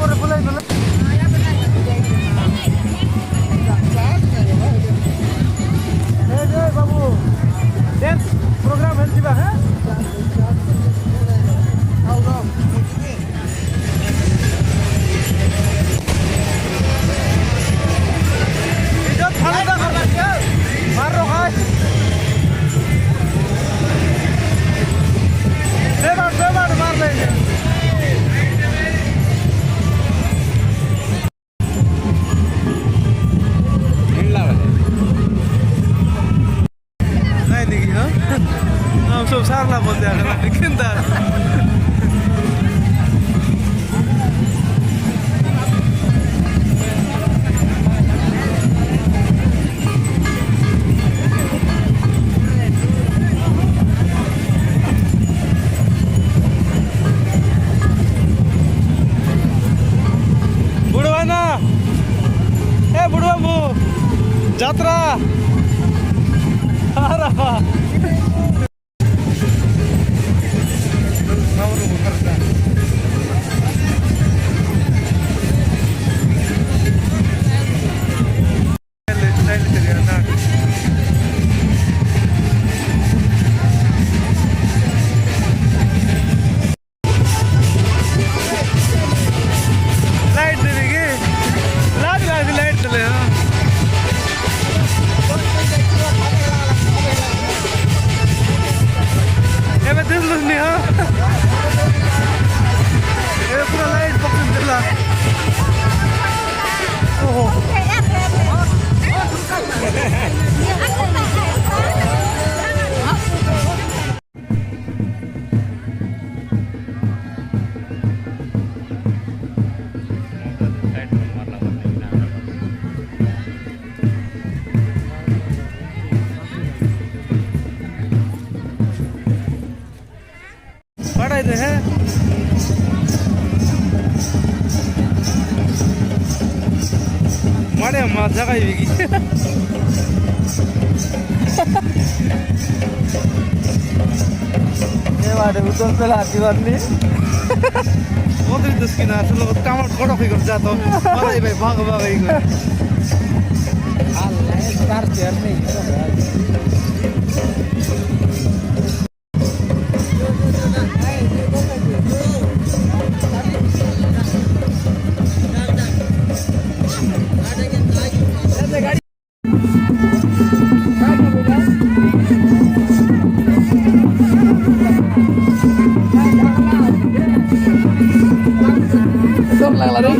করে বলে দিলে বাবু ড্যান্স প্রোগ্রাম হেলছি বা হ্যাঁ सब सारला बोलते हैं लेकिन दार बुढ़वा ना ए बुढ़वा मु जात्रा बड़ा इधर है मारे मार जगह ही बिकी ये वाले उधर पे लाती वाली वो तो इधर स्किन आते लोग टमाटर कोड़ा फिर कर जाता हूँ मारे भाई भाग भाग ही कर अल्लाह यार चेयर नहीं लगला रे